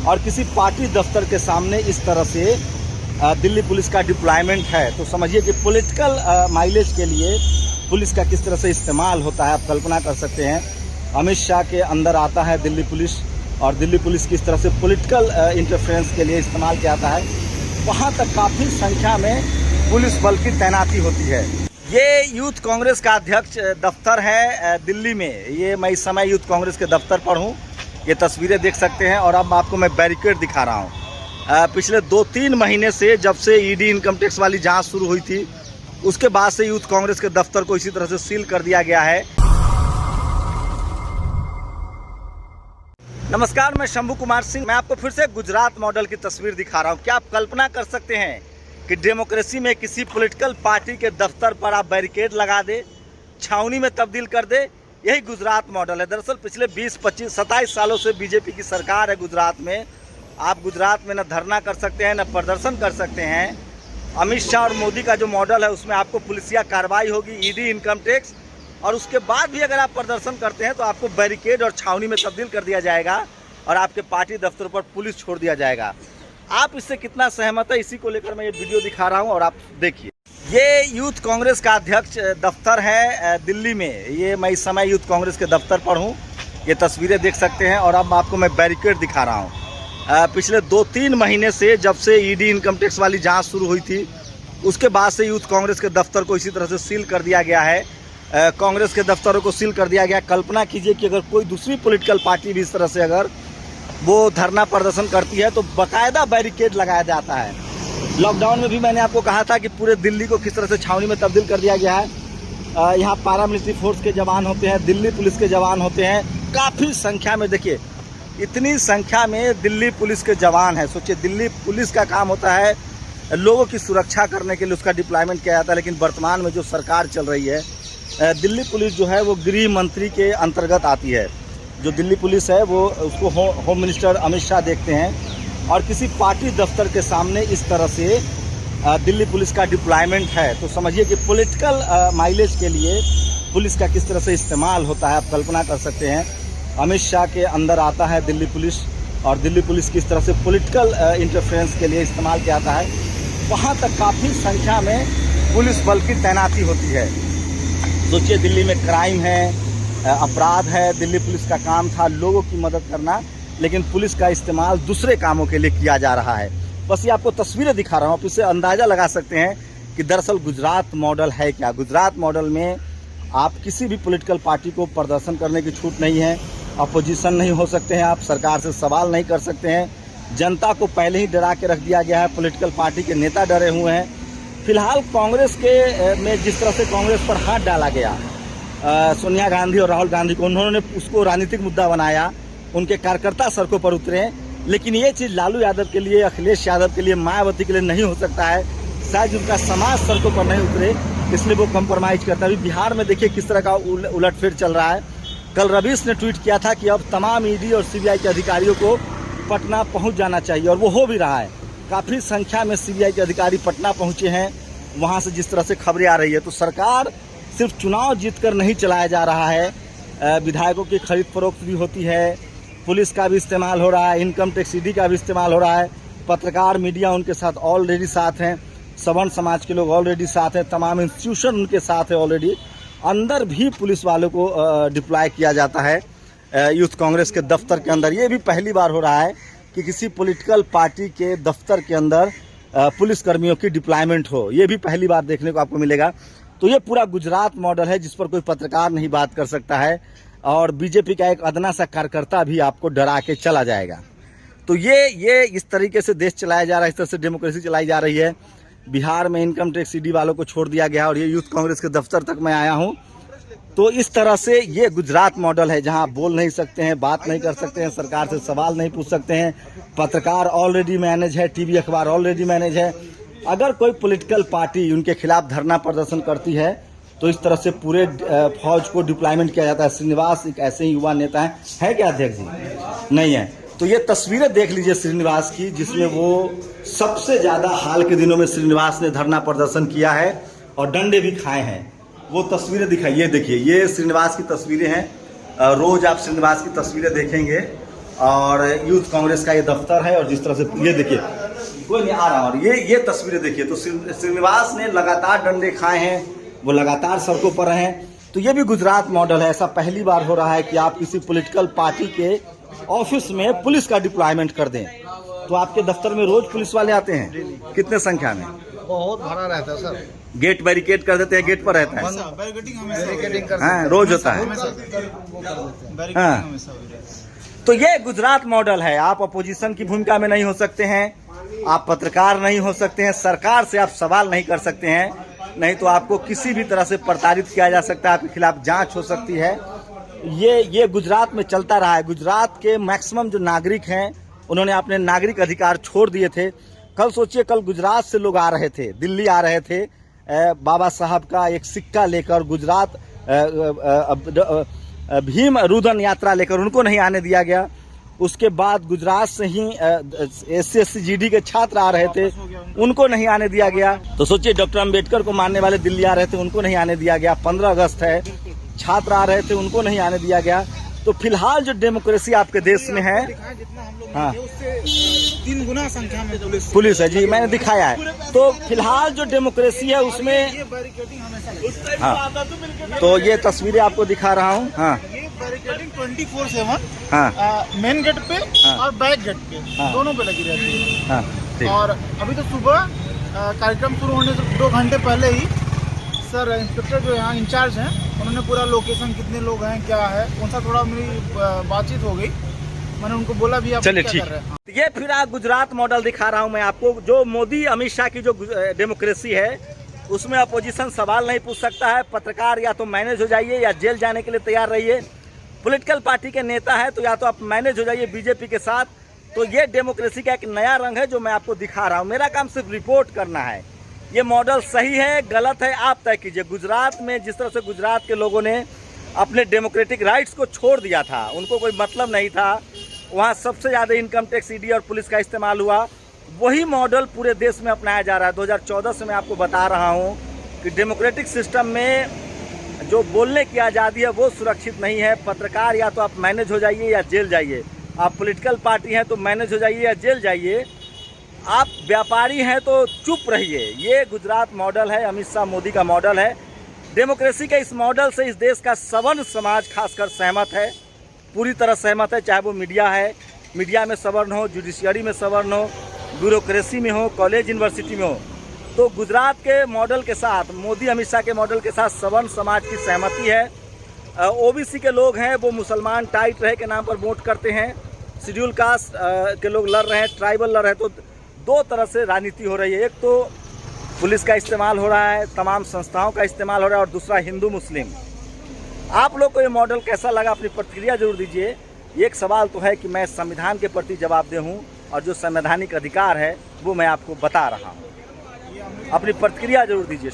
और किसी पार्टी दफ्तर के सामने इस तरह से दिल्ली पुलिस का डिप्लॉयमेंट है, तो समझिए कि पॉलिटिकल माइलेज के लिए पुलिस का किस तरह से इस्तेमाल होता है। आप कल्पना कर सकते हैं, अमित शाह के अंदर आता है दिल्ली पुलिस और दिल्ली पुलिस किस तरह से पॉलिटिकल इंटरफेरेंस के लिए इस्तेमाल किया जाता है। वहाँ तक काफ़ी संख्या में पुलिस बल की तैनाती होती है। ये यूथ कांग्रेस का अध्यक्ष दफ्तर है दिल्ली में। ये मैं इस समय यूथ कांग्रेस के दफ्तर पर हूँ। ये तस्वीरें देख सकते हैं और अब आपको मैं बैरिकेड दिखा रहा हूँ। पिछले 2-3 महीने से जब से ईडी इनकम टैक्स वाली जांच शुरू हुई थी, उसके बाद से यूथ कांग्रेस के दफ्तर को इसी तरह से सील कर दिया गया है। नमस्कार, मैं शंभू कुमार सिंह। मैं आपको फिर से गुजरात मॉडल की तस्वीर दिखा रहा हूँ। क्या आप कल्पना कर सकते हैं कि डेमोक्रेसी में किसी पॉलिटिकल पार्टी के दफ्तर पर आप बैरिकेड लगा दे, छावनी में तब्दील कर दे? यही गुजरात मॉडल है। दरअसल पिछले 20-25-27 सालों से बीजेपी की सरकार है गुजरात में। आप गुजरात में न धरना कर सकते हैं, न प्रदर्शन कर सकते हैं। अमित शाह और मोदी का जो मॉडल है उसमें आपको पुलिसिया कार्रवाई होगी, ईडी इनकम टैक्स, और उसके बाद भी अगर आप प्रदर्शन करते हैं तो आपको बैरिकेड और छावनी में तब्दील कर दिया जाएगा और आपके पार्टी दफ्तर पर पुलिस छोड़ दिया जाएगा। आप इससे कितना सहमत है, इसी को लेकर मैं ये वीडियो दिखा रहा हूँ और आप देखिए। ये यूथ कांग्रेस का अध्यक्ष दफ्तर है दिल्ली में। ये मैं इस समय यूथ कांग्रेस के दफ्तर पर हूँ। ये तस्वीरें देख सकते हैं और अब आपको मैं बैरिकेड दिखा रहा हूँ। पिछले 2-3 महीने से जब से ईडी इनकम टैक्स वाली जांच शुरू हुई थी, उसके बाद से यूथ कांग्रेस के दफ्तर को इसी तरह से सील कर दिया गया है। कांग्रेस के दफ्तरों को सील कर दिया गया। कल्पना कीजिए कि अगर कोई दूसरी पॉलिटिकल पार्टी भी इस तरह से अगर वो धरना प्रदर्शन करती है तो बाकायदा बैरिकेड लगाया जाता है। लॉकडाउन में भी मैंने आपको कहा था कि पूरे दिल्ली को किस तरह से छावनी में तब्दील कर दिया गया है। यहाँ पैरामिलिट्री फोर्स के जवान होते हैं, दिल्ली पुलिस के जवान होते हैं, काफ़ी संख्या में। देखिए, इतनी संख्या में दिल्ली पुलिस के जवान हैं। सोचिए, दिल्ली पुलिस का काम होता है लोगों की सुरक्षा करने के लिए, उसका डिप्लॉयमेंट किया जाता है। लेकिन वर्तमान में जो सरकार चल रही है, दिल्ली पुलिस जो है वो गृह मंत्री के अंतर्गत आती है। जो दिल्ली पुलिस है वो उसको होम मिनिस्टर अमित शाह देखते हैं। और किसी पार्टी दफ्तर के सामने इस तरह से दिल्ली पुलिस का डिप्लॉयमेंट है, तो समझिए कि पॉलिटिकल माइलेज के लिए पुलिस का किस तरह से इस्तेमाल होता है। आप कल्पना कर सकते हैं, अमित शाह के अंदर आता है दिल्ली पुलिस और दिल्ली पुलिस किस तरह से पॉलिटिकल इंटरफेरेंस के लिए इस्तेमाल किया जाता है। वहाँ तक काफ़ी संख्या में पुलिस बल की तैनाती होती है। सोचिए, दिल्ली में क्राइम है, अपराध है। दिल्ली पुलिस का काम था लोगों की मदद करना, लेकिन पुलिस का इस्तेमाल दूसरे कामों के लिए किया जा रहा है। बस ये आपको तस्वीरें दिखा रहा हूँ, आप इससे अंदाज़ा लगा सकते हैं कि दरअसल गुजरात मॉडल है क्या। गुजरात मॉडल में आप किसी भी पॉलिटिकल पार्टी को प्रदर्शन करने की छूट नहीं है, अपोजिशन नहीं हो सकते हैं, आप सरकार से सवाल नहीं कर सकते हैं। जनता को पहले ही डरा के रख दिया गया है, पॉलिटिकल पार्टी के नेता डरे हुए हैं। फिलहाल कांग्रेस के में जिस तरह से कांग्रेस पर हाथ डाला गया, सोनिया गांधी और राहुल गांधी को, उन्होंने उसको राजनीतिक मुद्दा बनाया, उनके कार्यकर्ता सड़कों पर उतरे। लेकिन ये चीज़ लालू यादव के लिए, अखिलेश यादव के लिए, मायावती के लिए नहीं हो सकता है। शायद उनका समाज सड़कों पर नहीं उतरे, इसलिए वो कंप्रोमाइज़ करता है। अभी बिहार में देखिए किस तरह का उलटफेर चल रहा है। कल रवीश ने ट्वीट किया था कि अब तमाम ईडी और सीबीआई के अधिकारियों को पटना पहुँच जाना चाहिए, और वो हो भी रहा है। काफ़ी संख्या में सीबीआई के अधिकारी पटना पहुँचे हैं, वहाँ से जिस तरह से खबरें आ रही है। तो सरकार सिर्फ चुनाव जीतकर नहीं चलाया जा रहा है, विधायकों की खरीद फरोख्त भी होती है, पुलिस का भी इस्तेमाल हो रहा है, इनकम टैक्स ईडी का भी इस्तेमाल हो रहा है, पत्रकार मीडिया उनके साथ ऑलरेडी साथ हैं, सवर्ण समाज के लोग ऑलरेडी साथ हैं, तमाम इंस्टीट्यूशन उनके साथ है ऑलरेडी। अंदर भी पुलिस वालों को डिप्लॉय किया जाता है यूथ कांग्रेस के दफ्तर के अंदर। ये भी पहली बार हो रहा है कि किसी पॉलिटिकल पार्टी के दफ्तर के अंदर पुलिस कर्मियों की डिप्लॉयमेंट हो। ये भी पहली बार देखने को आपको मिलेगा। तो ये पूरा गुजरात मॉडल है जिस पर कोई पत्रकार नहीं बात कर सकता है, और बीजेपी का एक अदना सा कार्यकर्ता भी आपको डरा के चला जाएगा। तो ये इस तरीके से देश चलाया जा रहा है, इस तरह से डेमोक्रेसी चलाई जा रही है। बिहार में इनकम टैक्स ईडी वालों को छोड़ दिया गया, और ये यूथ कांग्रेस के दफ्तर तक मैं आया हूँ। तो इस तरह से ये गुजरात मॉडल है, जहाँ बोल नहीं सकते हैं, बात नहीं कर सकते हैं, सरकार से सवाल नहीं पूछ सकते हैं, पत्रकार ऑलरेडी मैनेज है, टीवी अखबार ऑलरेडी मैनेज है। अगर कोई पॉलिटिकल पार्टी उनके खिलाफ धरना प्रदर्शन करती है तो इस तरह से पूरे फौज को डिप्लॉयमेंट किया जाता है। श्रीनिवास एक ऐसे ही युवा नेता है क्या अध्यक्ष जी? नहीं है। तो ये तस्वीरें देख लीजिए श्रीनिवास की, जिसमें वो सबसे ज़्यादा हाल के दिनों में श्रीनिवास ने धरना प्रदर्शन किया है और डंडे भी खाए हैं। वो तस्वीरें दिखाइए, देखिए ये श्रीनिवास की तस्वीरें हैं। रोज़ आप श्रीनिवास की तस्वीरें देखेंगे और यूथ कांग्रेस का ये दफ्तर है। और जिस तरह से ये देखिए, कोई नहीं आ रहा, और ये तस्वीरें देखिए। तो श्रीनिवास ने लगातार डंडे खाए हैं, वो लगातार सड़कों पर हैं। तो ये भी गुजरात मॉडल है। ऐसा पहली बार हो रहा है कि आप किसी पॉलिटिकल पार्टी के ऑफिस में पुलिस का डिप्लॉयमेंट कर दें। तो आपके दफ्तर में रोज पुलिस वाले आते हैं? कितने संख्या में? बहुत भरा रहता है सर। गेट बैरिकेड कर देते हैं, गेट पर रहता है? हाँ, रोज होता है। हाँ, तो ये गुजरात मॉडल है। आप अपोजिशन की भूमिका में नहीं हो सकते हैं, आप पत्रकार नहीं हो सकते हैं, सरकार से आप सवाल नहीं कर सकते हैं, नहीं तो आपको किसी भी तरह से प्रताड़ित किया जा सकता है, आपके खिलाफ जांच हो सकती है। ये गुजरात में चलता रहा है। गुजरात के मैक्सिमम जो नागरिक हैं उन्होंने अपने नागरिक अधिकार छोड़ दिए थे। कल सोचिए, कल गुजरात से लोग आ रहे थे, दिल्ली आ रहे थे बाबा साहब का एक सिक्का लेकर, गुजरात भीम रुदन यात्रा लेकर, उनको नहीं आने दिया गया। उसके बाद गुजरात से ही SC GD के छात्र आ रहे थे, उनको नहीं आने दिया गया। तो सोचिए, डॉक्टर अंबेडकर को मानने वाले दिल्ली आ रहे थे, उनको नहीं आने दिया गया। 15 अगस्त है, छात्र आ रहे थे, उनको नहीं आने दिया गया। तो फिलहाल जो डेमोक्रेसी आपके देश में है, हाँ, 3 गुना संख्या में पुलिस है जी, मैंने दिखाया है। तो फिलहाल जो डेमोक्रेसी है उसमें, हाँ, तो ये तस्वीरें आपको दिखा रहा हूँ। हाँ, बैरिकेडिंग 24/7, हाँ, मेन गेट पे हाँ, और बैक गेट पे, हाँ, दोनों पे लगी रहती है। हाँ, ठीक। और अभी तो सुबह कार्यक्रम शुरू होने से 2 घंटे पहले ही सर इंस्पेक्टर जो यहाँ इंचार्ज हैं, उन्होंने पूरा लोकेशन, कितने लोग हैं, क्या है, उनसे थोड़ा मेरी बातचीत हो गई। मैंने उनको बोला भी आप चलिए क्या ठीक कर रहे हैं। ये फिर आप गुजरात मॉडल दिखा रहा हूँ मैं आपको। जो मोदी अमित शाह की जो डेमोक्रेसी है उसमें अपोजिशन सवाल नहीं पूछ सकता है। पत्रकार या तो मैनेज हो जाइए या जेल जाने के लिए तैयार रहिए। पॉलिटिकल पार्टी के नेता है तो या तो आप मैनेज हो जाइए बीजेपी के साथ। तो ये डेमोक्रेसी का एक नया रंग है जो मैं आपको दिखा रहा हूँ। मेरा काम सिर्फ रिपोर्ट करना है। ये मॉडल सही है गलत है आप तय कीजिए। गुजरात में जिस तरह से गुजरात के लोगों ने अपने डेमोक्रेटिक राइट्स को छोड़ दिया था, उनको कोई मतलब नहीं था, वहाँ सबसे ज़्यादा इनकम टैक्स, ईडी और पुलिस का इस्तेमाल हुआ, वही मॉडल पूरे देश में अपनाया जा रहा है। 2014 से मैं आपको बता रहा हूँ कि डेमोक्रेटिक सिस्टम में जो बोलने की आज़ादी है वो सुरक्षित नहीं है। पत्रकार या तो आप मैनेज हो जाइए या जेल जाइए। आप पॉलिटिकल पार्टी हैं तो मैनेज हो जाइए या जेल जाइए। आप व्यापारी हैं तो चुप रहिए। ये गुजरात मॉडल है, अमित शाह मोदी का मॉडल है। डेमोक्रेसी के इस मॉडल से इस देश का सवर्ण समाज खासकर सहमत है, पूरी तरह सहमत है। चाहे वो मीडिया है, मीडिया में सवर्ण हो, जुडिशियरी में सवर्ण हो, ब्यूरोक्रेसी में हो, कॉलेज यूनिवर्सिटी में हो। तो गुजरात के मॉडल के साथ, मोदी अमित शाह के मॉडल के साथ सवर्ण समाज की सहमति है। OBC के लोग हैं वो मुसलमान टाइट रहे के नाम पर वोट करते हैं। शेड्यूल कास्ट के लोग लड़ रहे हैं, ट्राइबल लड़ रहे हैं। तो दो तरह से राजनीति हो रही है। एक तो पुलिस का इस्तेमाल हो रहा है, तमाम संस्थाओं का इस्तेमाल हो रहा है, और दूसरा हिंदू मुस्लिम। आप लोग को ये मॉडल कैसा लगा अपनी प्रतिक्रिया जरूर दीजिए। एक सवाल तो है कि मैं संविधान के प्रति जवाबदेह हूँ और जो संवैधानिक अधिकार है वो मैं आपको बता रहा हूँ। अपनी प्रतिक्रिया जरूर दीजिए।